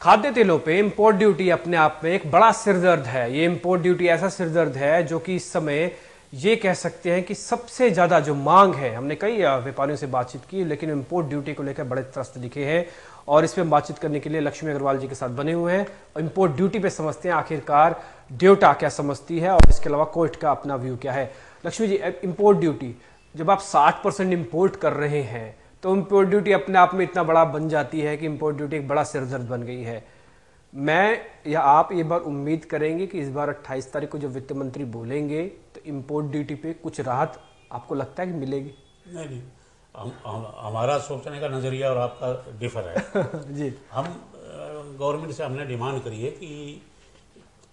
खाद्य तेलों पे इंपोर्ट ड्यूटी अपने आप में एक बड़ा सिरदर्द है। ये इंपोर्ट ड्यूटी ऐसा सिरदर्द है जो कि इस समय ये कह सकते हैं कि सबसे ज्यादा जो मांग है। हमने कई व्यापारियों से बातचीत की, लेकिन इंपोर्ट ड्यूटी को लेकर बड़े त्रस्त दिखे हैं और इस पर बातचीत करने के लिए लक्ष्मी अग्रवाल जी के साथ बने हुए हैं। इंपोर्ट ड्यूटी पे समझते हैं आखिरकार ड्योटा क्या समझती है और इसके अलावा कोर्ट का अपना व्यू क्या है। लक्ष्मी जी, इंपोर्ट ड्यूटी जब आप 60% इंपोर्ट कर रहे हैं तो इंपोर्ट ड्यूटी अपने आप में इतना बड़ा बन जाती है कि इंपोर्ट ड्यूटी एक बड़ा सिरदर्द बन गई है। मैं या आप ये बार उम्मीद करेंगे कि इस बार 28 तारीख को जब वित्त मंत्री बोलेंगे तो इंपोर्ट ड्यूटी पे कुछ राहत आपको लगता है कि मिलेगी? नहीं, हमारा सोचने का नजरिया और आपका डिफर है। जी, हम गवर्नमेंट से हमने डिमांड करी है कि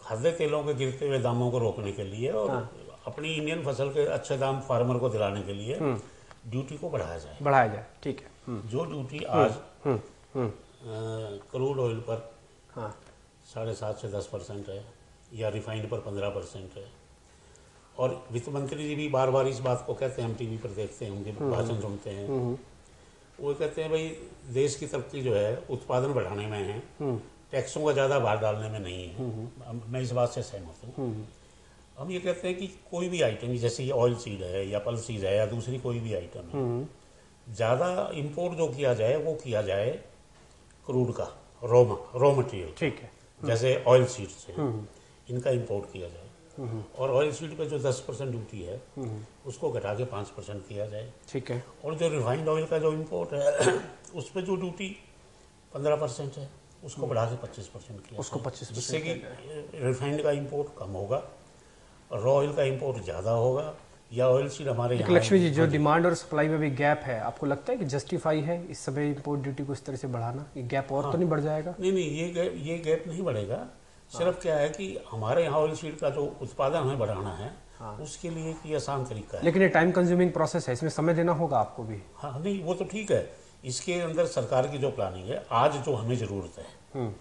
खाद्य तेलों के गिरते हुए दामों को रोकने के लिए और अपनी इंडियन फसल के अच्छे दाम फार्मर को दिलाने के लिए ड्यूटी को बढ़ाया जाए। ठीक है। जो ड्यूटी आज क्रूड ऑयल पर 7.5 से 10% है या रिफाइंड पर 15% है, और वित्त मंत्री जी भी बार बार इस बात को कहते हैं, हम टीवी पर देखते हैं, उनके भाषण सुनते हैं, वो कहते हैं भाई देश की तरक्की जो है उत्पादन बढ़ाने में है, टैक्सों का ज़्यादा भार डालने में नहीं है। मैं इस बात से सहमत हूँ। हम ये कहते हैं कि कोई भी आइटम जैसे ऑयल सीड है या पल्स सीड है या दूसरी कोई भी आइटम है, ज़्यादा इंपोर्ट जो किया जाए वो किया जाए क्रूड का रॉ मटेरियल, ठीक है, जैसे ऑयल सीड से इनका इंपोर्ट किया जाए, और ऑयल सीड पे जो 10% ड्यूटी है उसको घटा के 5% किया जाए, ठीक है, और जो रिफाइंड ऑयल का जो इंपोर्ट है उस पर जो ड्यूटी 15% है उसको बढ़ा के 25% किया, उसको 25%, जिससे कि रिफाइंड का इंपोर्ट कम होगा, रॉ ऑयल का इंपोर्ट ज़्यादा होगा, या ऑयल सीड हमारे यहाँ। लक्ष्मी जी, जो डिमांड और सप्लाई में भी गैप है, आपको लगता है कि जस्टिफाई है इस समय इंपोर्ट ड्यूटी को इस तरह से बढ़ाना? ये गैप और तो नहीं बढ़ जाएगा? नहीं, ये गैप नहीं बढ़ेगा। सिर्फ क्या है कि हमारे यहाँ ऑयल सीड का जो उत्पादन हमें बढ़ाना है, उसके लिए एक आसान तरीका है। लेकिन ये टाइम कंज्यूमिंग प्रोसेस है, इसमें समय देना होगा आपको भी। हाँ, नहीं वो तो ठीक है। इसके अंदर सरकार की जो प्लानिंग है, आज जो हमें जरूरत है,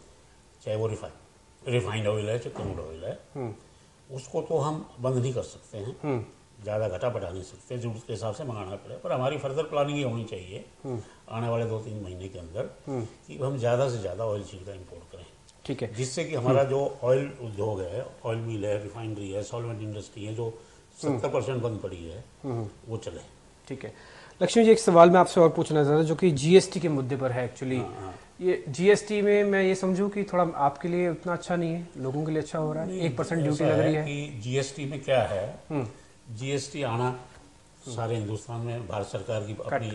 चाहे वो रिफाइंड ऑयल है चाहे क्रूड ऑयल है, उसको तो हम बंद नहीं कर सकते हैं, ज़्यादा घटा बढ़ा नहीं सकते, जरूरत के हिसाब से मंगाना पड़े, पर हमारी फर्दर प्लानिंग ये होनी चाहिए आने वाले 2-3 महीने के अंदर कि हम ज़्यादा से ज़्यादा ऑयल सीड का इंपोर्ट करें, ठीक है, जिससे कि हमारा जो ऑयल उद्योग है, ऑयल मिल है, रिफाइनरी है, सॉल्वेंट इंडस्ट्री है, जो 70% बंद पड़ी है, वो चले। ठीक है। लक्ष्मी जी, एक सवाल मैं आपसे और पूछना चाहता हूँ जो कि जीएसटी के मुद्दे पर है। एक्चुअली ये जीएसटी में मैं ये समझूं कि थोड़ा आपके लिए उतना अच्छा नहीं है, लोगों के लिए अच्छा हो रहा है, 1% ड्यूटी लग रही है कि जीएसटी में क्या है, जीएसटी आना सारे हिंदुस्तान में भारत सरकार की अपनी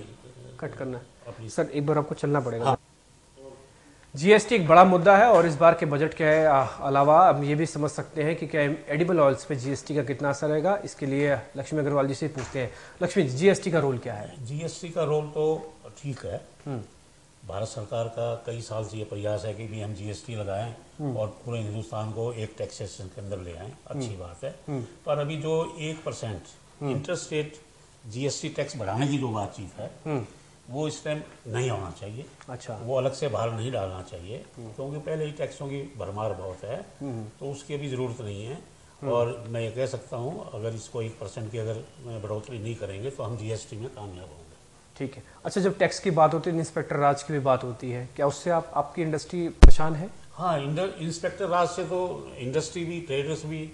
कट करना अपनी। सर एक बार आपको चलना पड़ेगा। जीएसटी एक बड़ा मुद्दा है और इस बार के बजट के अलावा हम ये भी समझ सकते हैं कि क्या एडिबल ऑयल्स पे जीएसटी का कितना असर रहेगा। इसके लिए लक्ष्मी अग्रवाल जी से पूछते हैं। लक्ष्मी, जीएसटी का रोल क्या है? जीएसटी का रोल तो ठीक है, भारत सरकार का कई साल से ये प्रयास है कि भी हम जीएसटी लगाएं और पूरे हिंदुस्तान को एक टैक्सेशन के अंदर ले आएं, अच्छी बात है। पर अभी जो 1% इंटरस्टेट जीएसटी टैक्स बढ़ाने की जो बातचीत है, वो इस टाइम नहीं होना चाहिए। अच्छा, वो अलग से भार नहीं डालना चाहिए, क्योंकि पहले ही टैक्सों की भरमार बहुत है, तो उसकी भी जरूरत नहीं है। और मैं ये कह सकता हूँ, अगर इसको 1% की अगर बढ़ोतरी नहीं करेंगे तो हम जीएसटी में कामयाब होंगे। ठीक है। अच्छा, जब टैक्स की बात होती है, इंस्पेक्टर राज की भी बात होती है, क्या उससे आपकी इंडस्ट्री परेशान है? हाँ, इंस्पेक्टर राज से तो इंडस्ट्री भी, ट्रेडर्स भी,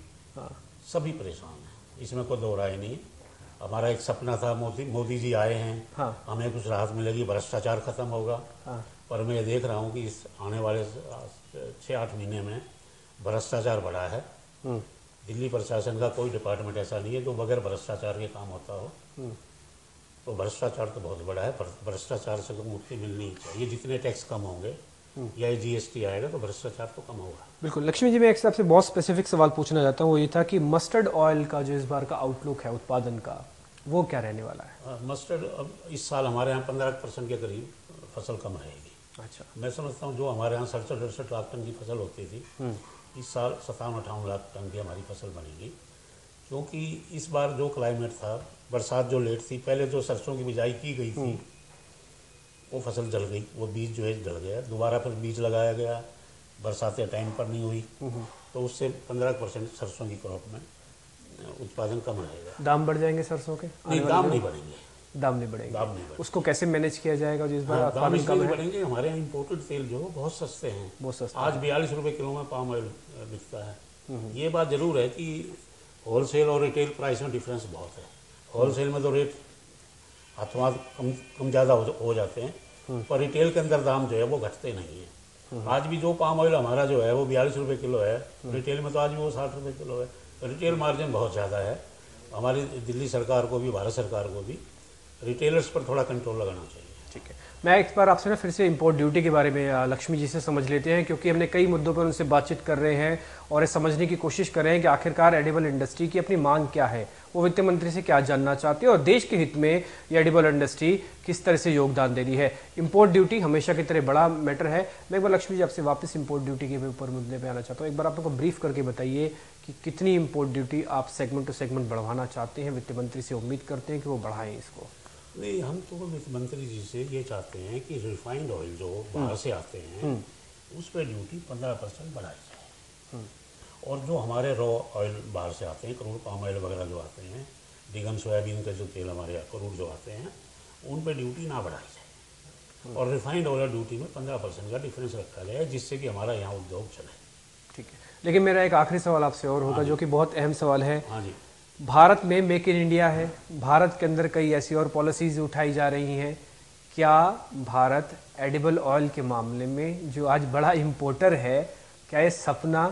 सभी परेशान हैं, इसमें कोई दो राय नहीं है। हमारा एक सपना था, मोदी जी आए हैं, हमें कुछ राहत मिलेगी, भ्रष्टाचार खत्म होगा, पर मैं देख रहा हूँ कि इस आने वाले 6-8 महीने में भ्रष्टाचार बढ़ा है। दिल्ली प्रशासन का कोई डिपार्टमेंट ऐसा नहीं है जो बगैर भ्रष्टाचार के काम होता हो, तो भ्रष्टाचार तो बहुत बड़ा है। भ्रष्टाचार से तो मुक्ति मिलनी चाहिए। जितने टैक्स कम होंगे या जीएसटी आएगा तो भ्रष्टाचार तो कम होगा। बिल्कुल। लक्ष्मी जी, मैं एक आपसे बहुत स्पेसिफिक सवाल पूछना चाहता हूँ, वो ये था कि मस्टर्ड ऑयल का जो इस बार का आउटलुक है उत्पादन का, वो क्या रहने वाला है? मस्टर्ड अब इस साल हमारे यहाँ 15% के करीब फसल कम रहेगी। अच्छा, मैं समझता हूँ जो हमारे यहाँ 67-68 लाख टन की फसल होती थी, इस साल 57-58 लाख टन की हमारी फसल बनेगी, क्योंकि इस बार जो क्लाइमेट था, बरसात जो लेट थी, पहले जो सरसों की बिजाई की गई थी वो फसल जल गई, वो बीज जो है जल गया, दोबारा फिर बीज लगाया गया, बरसातें टाइम पर नहीं हुई, तो उससे 15% सरसों की क्रॉप में उत्पादन कम रहेगा। दाम बढ़ जाएंगे सरसों के? नहीं, दाम नहीं बढ़ेंगे। दाम नहीं बढ़ेंगे। दाम नहीं बढ़ेंगे। उसको कैसे मैनेज किया जाएगा जिस बार दाम इसलिए बढ़ेंगे, हमारे यहाँ इम्पोर्टेड तेल जो बहुत सस्ते हैं, बहुत सस्ता। आज 42 रुपये किलो में पाम ऑयल बिकता है। ये बात जरूर है कि होलसेल और रिटेल प्राइस में डिफरेंस बहुत है। होलसेल में तो रेट हाथों हाथ कम ज़्यादा हो जाते हैं, पर रिटेल के अंदर दाम जो है वो घटते नहीं है। आज भी जो पाम ऑयल हमारा जो है वो 42 रुपये किलो है, रिटेल में तो आज भी वो 60 रुपये किलो है। तो रिटेल मार्जिन बहुत ज़्यादा है। हमारी दिल्ली सरकार को भी, भारत सरकार को भी रिटेलर्स पर थोड़ा कंट्रोल लगाना चाहिए। ठीक है, मैं एक बार आपसे ना फिर से इंपोर्ट ड्यूटी के बारे में लक्ष्मी जी से समझ लेते हैं, क्योंकि हमने कई मुद्दों पर उनसे बातचीत कर रहे हैं और ये समझने की कोशिश कर रहे हैं कि आखिरकार एडिबल इंडस्ट्री की अपनी मांग क्या है, वो वित्त मंत्री से क्या जानना चाहते हैं और देश के हित में ये एडिबल इंडस्ट्री किस तरह से योगदान दे रही है। इंपोर्ट ड्यूटी हमेशा की तरह बड़ा मैटर है। मैं एक बार लक्ष्मी जी आपसे वापस इंपोर्ट ड्यूटी के ऊपर मुद्दे पे आना चाहता हूँ। एक बार आप लोग को ब्रीफ करके बताइए कि कितनी इंपोर्ट ड्यूटी आप सेगमेंट टू सेगमेंट बढ़वाना चाहते हैं, वित्त मंत्री से उम्मीद करते हैं कि वो बढ़ाएं इसको। नहीं, हम तो वित्त मंत्री जी से ये चाहते हैं कि रिफाइंड ऑयल जो बाहर से आते हैं उस पर ड्यूटी 15% बढ़ाई जाए, और जो हमारे रॉ ऑयल बाहर से आते हैं, क्रूड पाम ऑयल वगैरह जो आते हैं, डिगन सोयाबीन का जो तेल हमारे यहाँ क्रूड जो आते हैं, उन पर ड्यूटी ना बढ़ाई जाए और रिफाइंड ऑयल ड्यूटी में 15% का डिफरेंस रखा जाए, जिससे कि हमारा यहाँ उद्योग चले। ठीक है, लेकिन मेरा एक आखिरी सवाल आपसे और होगा जो कि बहुत अहम सवाल है। हाँ जी, भारत में मेक इन इंडिया है, भारत के अंदर कई ऐसी और पॉलिसीज उठाई जा रही हैं। क्या भारत एडिबल ऑयल के मामले में जो आज बड़ा इंपोर्टर है, क्या ये सपना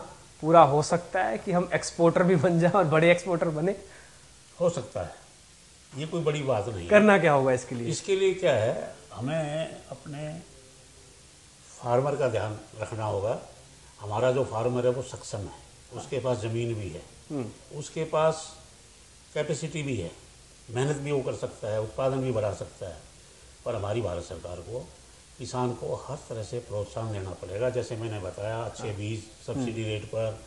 पूरा हो सकता है कि हम एक्सपोर्टर भी बन जाएं और बड़े एक्सपोर्टर बने? हो सकता है, ये कोई बड़ी बात नहीं। करना क्या होगा इसके लिए? इसके लिए क्या है, हमें अपने फार्मर का ध्यान रखना होगा। हमारा जो फार्मर है वो सक्षम है, उसके पास ज़मीन भी है, उसके पास कैपेसिटी भी है, मेहनत भी वो कर सकता है, उत्पादन भी बढ़ा सकता है। पर हमारी भारत सरकार को किसान को हर तरह से प्रोत्साहन देना पड़ेगा। जैसे मैंने बताया, अच्छे बीज सब्सिडी रेट पर,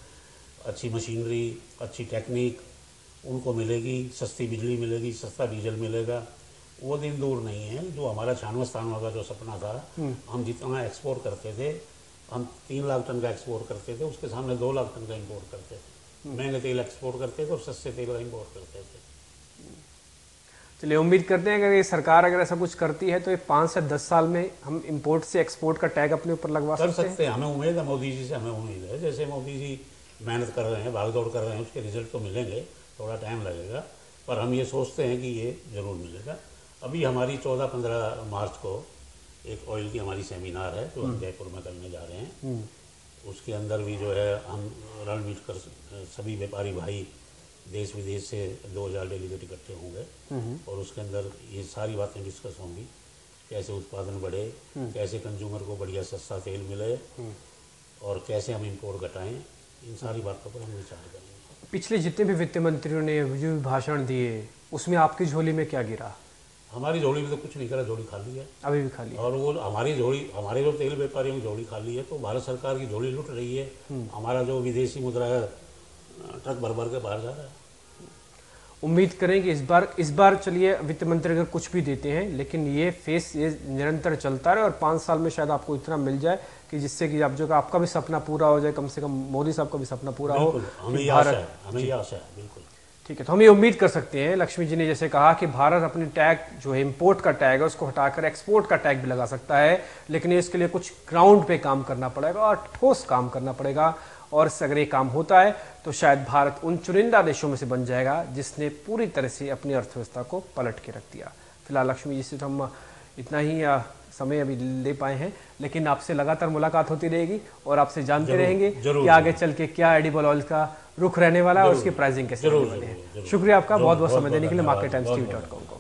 अच्छी मशीनरी, अच्छी टेक्निक उनको मिलेगी, सस्ती बिजली मिलेगी, सस्ता डीजल मिलेगा। वो दिन दूर नहीं है जो हमारा 96 स्थानों का जो सपना था, हम जितना एक्सपोर्ट करते थे, हम 3 लाख टन का एक्सपोर्ट करते थे, उसके सामने 2 लाख टन का इम्पोर्ट करते थे। महंगे तेल एक्सपोर्ट करते थे और सस्ते तेल का इम्पोर्ट करते थे। चलिए, उम्मीद करते हैं कि ये सरकार अगर ऐसा कुछ करती है तो ये 5 से 10 साल में हम इंपोर्ट से एक्सपोर्ट का टैग अपने ऊपर लगवा सकते हैं। हमें उम्मीद है, मोदी जी से हमें उम्मीद है। जैसे मोदी जी मेहनत कर रहे हैं, भागदौड़ कर रहे हैं, उसके रिजल्ट तो मिलेंगे, थोड़ा टाइम लगेगा, पर हम ये सोचते हैं कि ये ज़रूर मिलेगा। अभी हमारी 14-15 मार्च को एक ऑयल की हमारी सेमिनार है जो हम जयपुर में करने जा रहे हैं। उसके अंदर भी जो है हम रणनीति कर सभी व्यापारी भाई देश विदेश से 2000 डेलीगेट इकट्ठे होंगे और उसके अंदर ये सारी बातें डिस्कस होंगी। कैसे उत्पादन बढ़े, कैसे कंज्यूमर को बढ़िया सस्ता तेल मिले और कैसे हम इंपोर्ट घटाएं, इन सारी बातों पर हम विचार करेंगे। पिछले जितने भी वित्त मंत्रियों ने जो भी भाषण दिए उसमें आपकी झोली में क्या गिरा? हमारी झोली में तो कुछ नहीं करा, झोली खाली है, अभी भी खाली है। और वो हमारी झोली, हमारे जो तेल व्यापारियों की झोली खाली है, तो भारत सरकार की झोली लुट रही है। हमारा जो विदेशी मुद्रा है ट्रक भर भर के बाहर जा रहा है। उम्मीद करें कि इस बार चलिए वित्त मंत्री अगर कुछ भी देते हैं, लेकिन ये फेस ये निरंतर चलता रहे और 5 साल में शायद आपको इतना मिल जाए कि जिससे कि आप जो आपका भी सपना पूरा हो जाए, कम से कम मोदी साहब का भी सपना पूरा हो। हमें ये आशा है, बिल्कुल। ठीक है, तो हम ये उम्मीद कर सकते हैं, लक्ष्मी जी ने जैसे कहा कि भारत अपने टैग जो है इंपोर्ट का टैग है उसको हटाकर एक्सपोर्ट का टैग भी लगा सकता है, लेकिन इसके लिए कुछ ग्राउंड पे काम करना पड़ेगा और ठोस काम करना पड़ेगा। और अगर ये काम होता है तो शायद भारत उन चुनिंदा देशों में से बन जाएगा जिसने पूरी तरह से अपनी अर्थव्यवस्था को पलट के रख दिया। फिलहाल लक्ष्मी जी से तो हम इतना ही समय अभी ले पाए हैं, लेकिन आपसे लगातार मुलाकात होती रहेगी और आपसे जानते रहेंगे कि आगे चल के क्या एडिबल ऑयल का रुख रहने वाला है और उसकी प्राइसिंग कैसे रहने वाली है। शुक्रिया आपका बहुत बहुत समय देने के लिए मार्केट टाइम्स TV.com को।